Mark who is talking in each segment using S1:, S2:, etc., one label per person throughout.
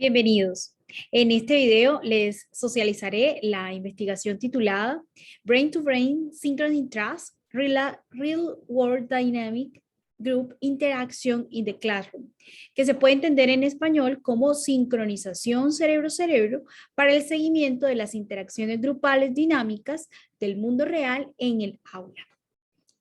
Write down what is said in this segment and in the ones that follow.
S1: Bienvenidos. En este video les socializaré la investigación titulada Brain to Brain Synchronous Trust Real World Dynamic Group Interaction in the Classroom, que se puede entender en español como sincronización cerebro-cerebro para el seguimiento de las interacciones grupales dinámicas del mundo real en el aula.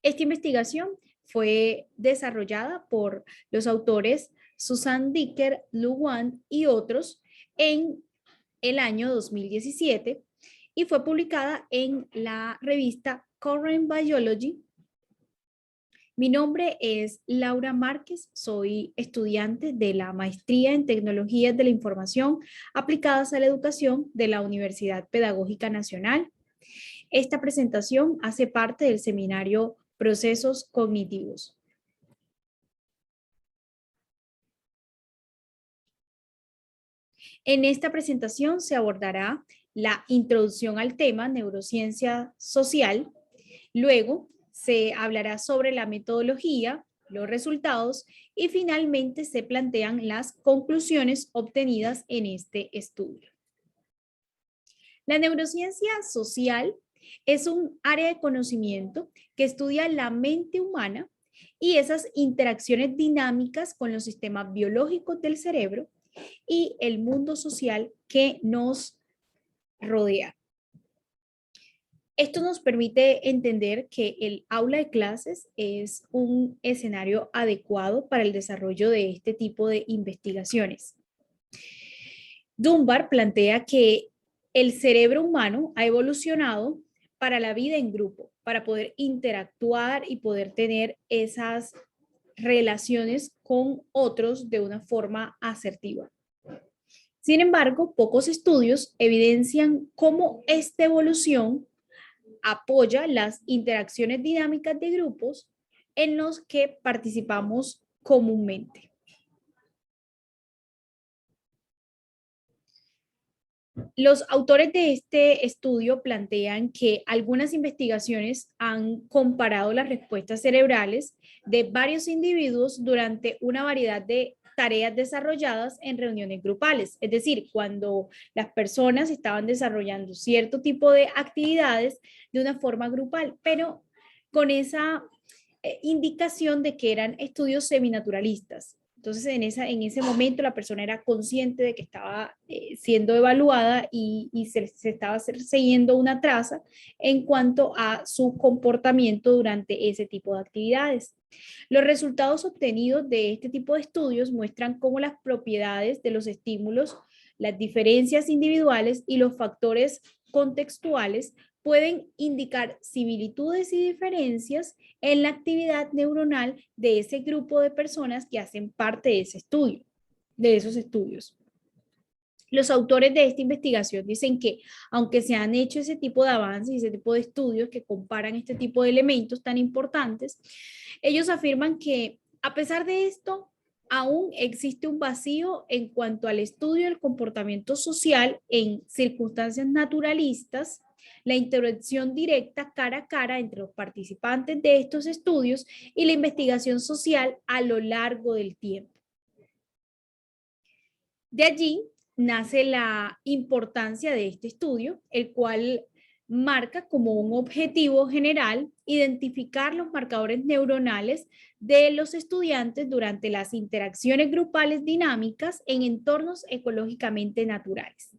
S1: Esta investigación fue desarrollada por los autores Susan Dicker, Lu Wan y otros en el año 2017 y fue publicada en la revista Current Biology. Mi nombre es Laura Márquez, soy estudiante de la Maestría en Tecnologías de la Información aplicadas a la educación de la Universidad Pedagógica Nacional. Esta presentación hace parte del seminario Procesos Cognitivos. En esta presentación se abordará la introducción al tema neurociencia social, luego se hablará sobre la metodología, los resultados y finalmente se plantean las conclusiones obtenidas en este estudio. La neurociencia social es un área de conocimiento que estudia la mente humana y esas interacciones dinámicas con los sistemas biológicos del cerebro y el mundo social que nos rodea. Esto nos permite entender que el aula de clases es un escenario adecuado para el desarrollo de este tipo de investigaciones. Dunbar plantea que el cerebro humano ha evolucionado para la vida en grupo, para poder interactuar y poder tener esas relaciones con otros de una forma asertiva. Sin embargo, pocos estudios evidencian cómo esta evolución apoya las interacciones dinámicas de grupos en los que participamos comúnmente. Los autores de este estudio plantean que algunas investigaciones han comparado las respuestas cerebrales de varios individuos durante una variedad de tareas desarrolladas en reuniones grupales. Es decir, cuando las personas estaban desarrollando cierto tipo de actividades de una forma grupal, pero con esa indicación de que eran estudios seminaturalistas. Entonces, en ese momento la persona era consciente de que estaba siendo evaluada y se estaba siguiendo una traza en cuanto a su comportamiento durante ese tipo de actividades. Los resultados obtenidos de este tipo de estudios muestran cómo las propiedades de los estímulos, las diferencias individuales y los factores contextuales pueden indicar similitudes y diferencias en la actividad neuronal de ese grupo de personas que hacen parte de ese estudio, de esos estudios. Los autores de esta investigación dicen que, aunque se han hecho ese tipo de avances y ese tipo de estudios que comparan este tipo de elementos tan importantes, ellos afirman que, a pesar de esto, aún existe un vacío en cuanto al estudio del comportamiento social en circunstancias naturalistas, la interacción directa cara a cara entre los participantes de estos estudios y la investigación social a lo largo del tiempo. De allí nace la importancia de este estudio, el cual marca como un objetivo general identificar los marcadores neuronales de los estudiantes durante las interacciones grupales dinámicas en entornos ecológicamente naturales.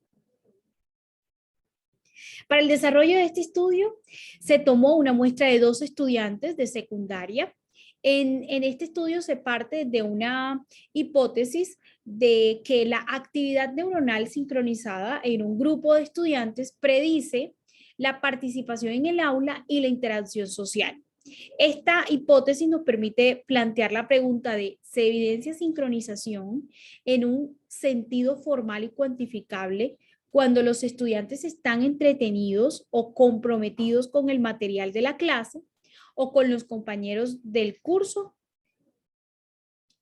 S1: Para el desarrollo de este estudio se tomó una muestra de 2 estudiantes de secundaria. En este estudio se parte de una hipótesis de que la actividad neuronal sincronizada en un grupo de estudiantes predice la participación en el aula y la interacción social. Esta hipótesis nos permite plantear la pregunta de ¿se evidencia sincronización en un sentido formal y cuantificable cuando los estudiantes están entretenidos o comprometidos con el material de la clase o con los compañeros del curso?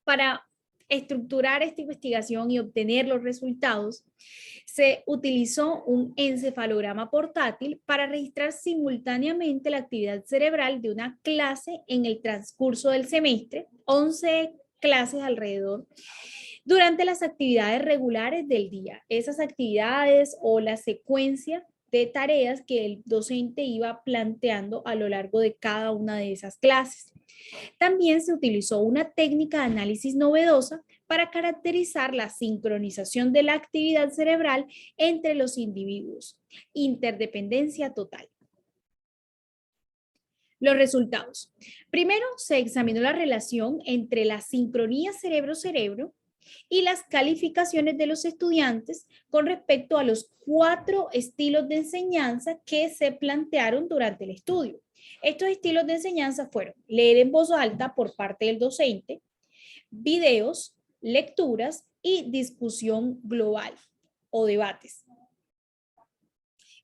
S1: Para estructurar esta investigación y obtener los resultados, se utilizó un encefalograma portátil para registrar simultáneamente la actividad cerebral de una clase en el transcurso del semestre, 11 clases alrededor durante las actividades regulares del día. Esas actividades o la secuencia de tareas que el docente iba planteando a lo largo de cada una de esas clases. También se utilizó una técnica de análisis novedosa para caracterizar la sincronización de la actividad cerebral entre los individuos. Interdependencia total. Los resultados. Primero, se examinó la relación entre la sincronía cerebro-cerebro y las calificaciones de los estudiantes con respecto a los 4 estilos de enseñanza que se plantearon durante el estudio. Estos estilos de enseñanza fueron leer en voz alta por parte del docente, videos, lecturas y discusión global o debates.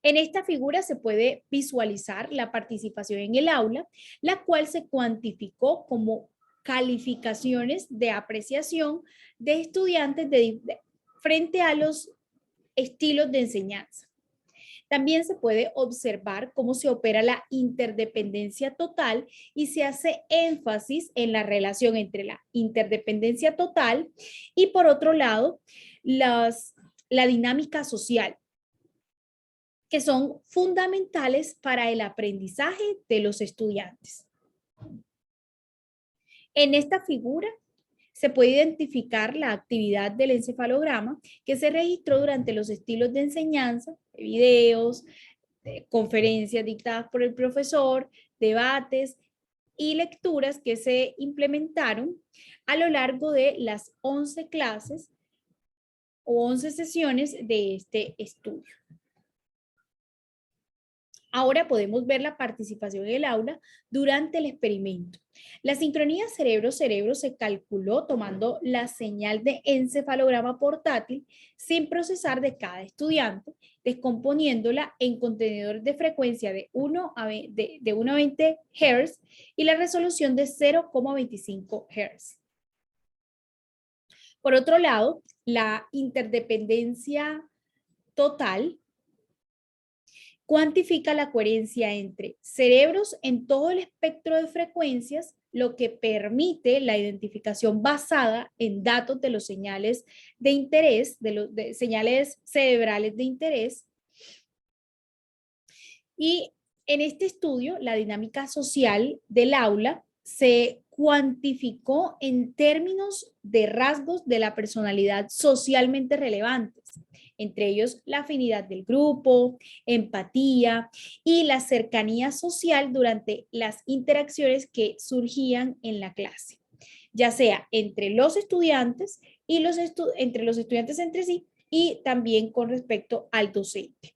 S1: En esta figura se puede visualizar la participación en el aula, la cual se cuantificó como calificaciones de apreciación de estudiantes frente a los estilos de enseñanza. También se puede observar cómo se opera la interdependencia total y se hace énfasis en la relación entre la interdependencia total y, por otro lado, la dinámica social, que son fundamentales para el aprendizaje de los estudiantes. En esta figura se puede identificar la actividad del encefalograma que se registró durante los estilos de enseñanza, de videos, de conferencias dictadas por el profesor, debates y lecturas que se implementaron a lo largo de las 11 clases o 11 sesiones de este estudio. Ahora podemos ver la participación en el aula durante el experimento. La sincronía cerebro-cerebro se calculó tomando la señal de encefalograma portátil sin procesar de cada estudiante, descomponiéndola en contenedores de frecuencia de 1 a 20 Hz y la resolución de 0,25 Hz. Por otro lado, la interdependencia total cuantifica la coherencia entre cerebros en todo el espectro de frecuencias, lo que permite la identificación basada en datos de los señales de interés, de señales cerebrales de interés. Y en este estudio, la dinámica social del aula se cuantificó en términos de rasgos de la personalidad socialmente relevantes, entre ellos la afinidad del grupo, empatía y la cercanía social durante las interacciones que surgían en la clase, ya sea entre los estudiantes y entre los estudiantes entre sí y también con respecto al docente.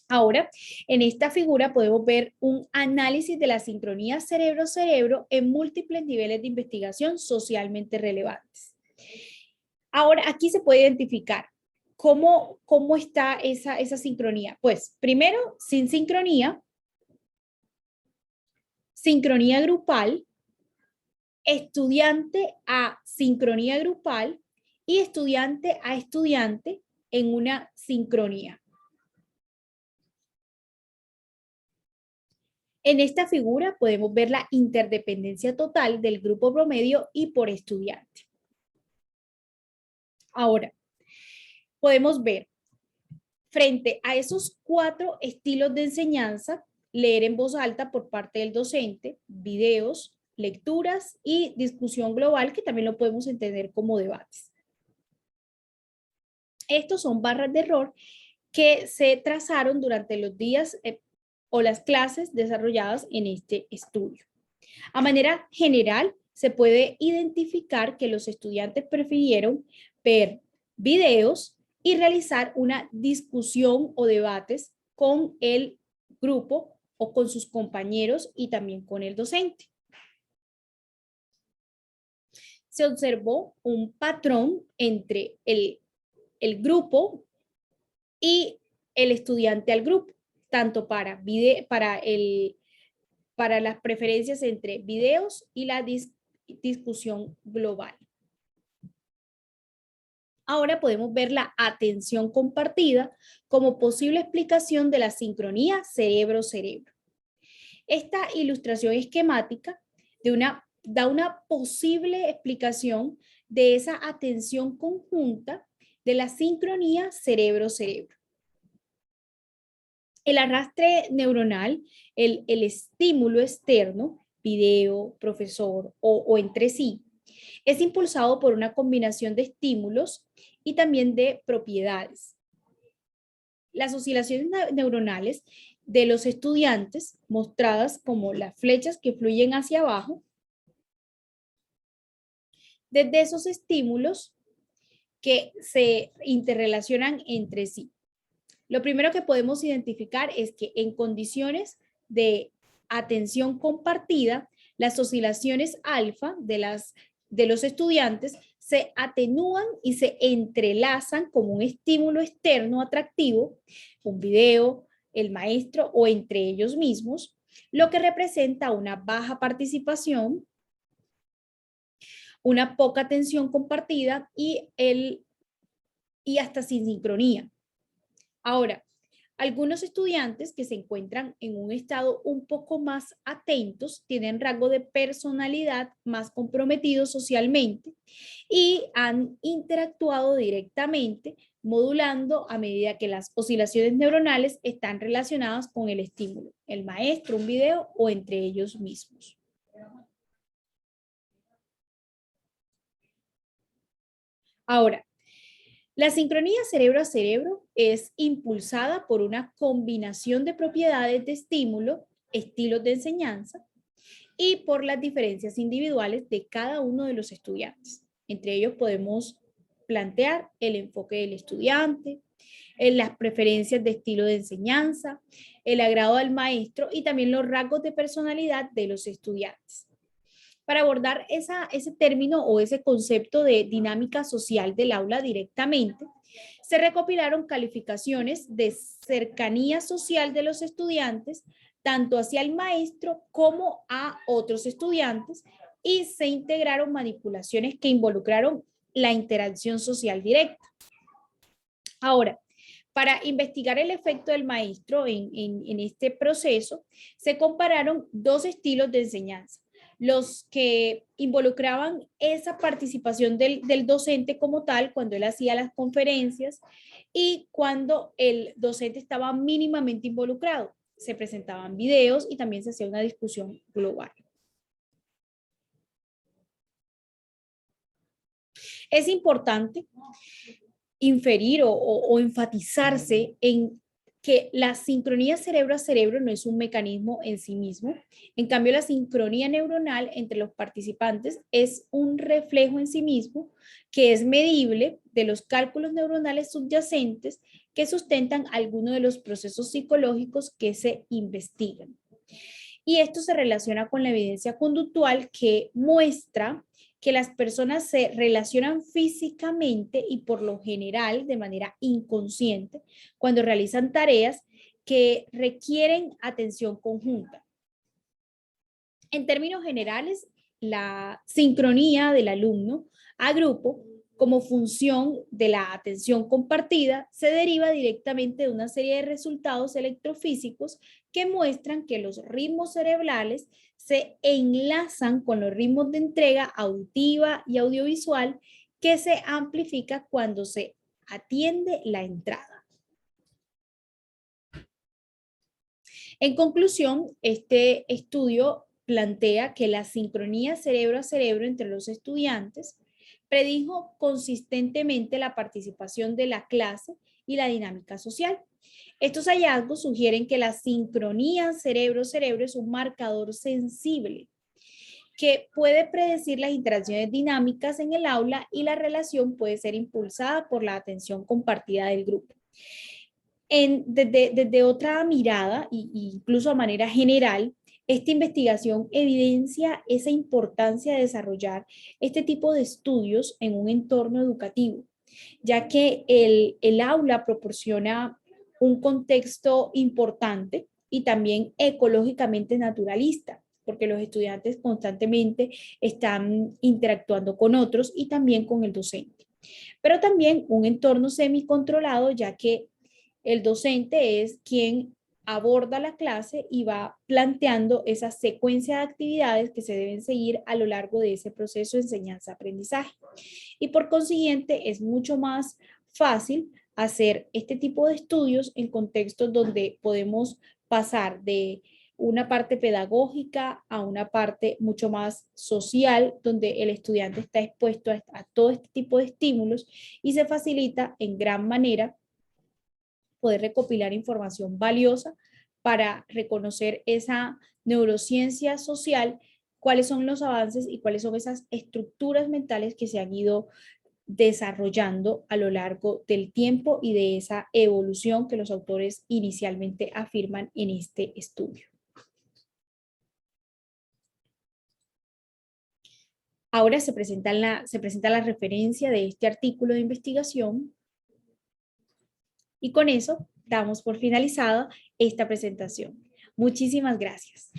S1: Ahora, en esta figura podemos ver un análisis de la sincronía cerebro-cerebro en múltiples niveles de investigación socialmente relevantes. Ahora, aquí se puede identificar cómo está esa sincronía. Pues, primero, sin sincronía, sincronía grupal, estudiante a sincronía grupal y estudiante a estudiante en una sincronía. En esta figura podemos ver la interdependencia total del grupo promedio y por estudiante. Ahora, podemos ver frente a esos 4 estilos de enseñanza, leer en voz alta por parte del docente, videos, lecturas y discusión global, que también lo podemos entender como debates. Estos son barras de error que se trazaron durante los días o las clases desarrolladas en este estudio. A manera general, se puede identificar que los estudiantes prefirieron ver videos y realizar una discusión o debates con el grupo o con sus compañeros y también con el docente. Se observó un patrón entre el grupo y el estudiante al grupo, tanto para las preferencias entre videos y la discusión global. Ahora podemos ver la atención compartida como posible explicación de la sincronía cerebro-cerebro. Esta ilustración esquemática de una da una posible explicación de esa atención conjunta de la sincronía cerebro-cerebro. El arrastre neuronal, el estímulo externo, video, profesor o entre sí, es impulsado por una combinación de estímulos y también de propiedades. Las oscilaciones neuronales de los estudiantes, mostradas como las flechas que fluyen hacia abajo, desde esos estímulos que se interrelacionan entre sí. Lo primero que podemos identificar es que en condiciones de atención compartida, las oscilaciones alfa de los estudiantes se atenúan y se entrelazan como un estímulo externo atractivo, un video, el maestro o entre ellos mismos, lo que representa una baja participación, una poca atención compartida y hasta sin sincronía. Ahora, algunos estudiantes que se encuentran en un estado un poco más atentos tienen rasgo de personalidad más comprometidos socialmente y han interactuado directamente, modulando a medida que las oscilaciones neuronales están relacionadas con el estímulo, el maestro, un video o entre ellos mismos. Ahora, la sincronía cerebro a cerebro es impulsada por una combinación de propiedades de estímulo, estilos de enseñanza y por las diferencias individuales de cada uno de los estudiantes. Entre ellos podemos plantear el enfoque del estudiante, las preferencias de estilo de enseñanza, el agrado del maestro y también los rasgos de personalidad de los estudiantes. Para abordar ese término o ese concepto de dinámica social del aula directamente, se recopilaron calificaciones de cercanía social de los estudiantes, tanto hacia el maestro como a otros estudiantes, y se integraron manipulaciones que involucraron la interacción social directa. Ahora, para investigar el efecto del maestro en este proceso, se compararon dos estilos de enseñanza: los que involucraban esa participación del docente como tal, cuando él hacía las conferencias, y cuando el docente estaba mínimamente involucrado. Se presentaban videos y también se hacía una discusión global. Es importante inferir o enfatizarse en que la sincronía cerebro a cerebro no es un mecanismo en sí mismo. En cambio, la sincronía neuronal entre los participantes es un reflejo en sí mismo que es medible de los cálculos neuronales subyacentes que sustentan algunos de los procesos psicológicos que se investigan. Y esto se relaciona con la evidencia conductual que muestra que las personas se relacionan físicamente y por lo general de manera inconsciente cuando realizan tareas que requieren atención conjunta. En términos generales, la sincronía del alumno a grupo como función de la atención compartida se deriva directamente de una serie de resultados electrofísicos que muestran que los ritmos cerebrales se enlazan con los ritmos de entrega auditiva y audiovisual que se amplifica cuando se atiende la entrada. En conclusión, este estudio plantea que la sincronía cerebro a cerebro entre los estudiantes predijo consistentemente la participación de la clase y la dinámica social. Estos hallazgos sugieren que la sincronía cerebro-cerebro es un marcador sensible que puede predecir las interacciones dinámicas en el aula y la relación puede ser impulsada por la atención compartida del grupo. Desde otra mirada, e incluso a manera general, esta investigación evidencia esa importancia de desarrollar este tipo de estudios en un entorno educativo, ya que el aula proporciona un contexto importante y también ecológicamente naturalista, porque los estudiantes constantemente están interactuando con otros y también con el docente. Pero también un entorno semicontrolado, ya que el docente es quien aborda la clase y va planteando esa secuencia de actividades que se deben seguir a lo largo de ese proceso de enseñanza-aprendizaje. Y por consiguiente es mucho más fácil hacer este tipo de estudios en contextos donde podemos pasar de una parte pedagógica a una parte mucho más social, donde el estudiante está expuesto a todo este tipo de estímulos y se facilita en gran manera poder recopilar información valiosa para reconocer esa neurociencia social, cuáles son los avances y cuáles son esas estructuras mentales que se han ido desarrollando a lo largo del tiempo y de esa evolución que los autores inicialmente afirman en este estudio. Ahora se presenta la referencia de este artículo de investigación y con eso damos por finalizada esta presentación. Muchísimas gracias.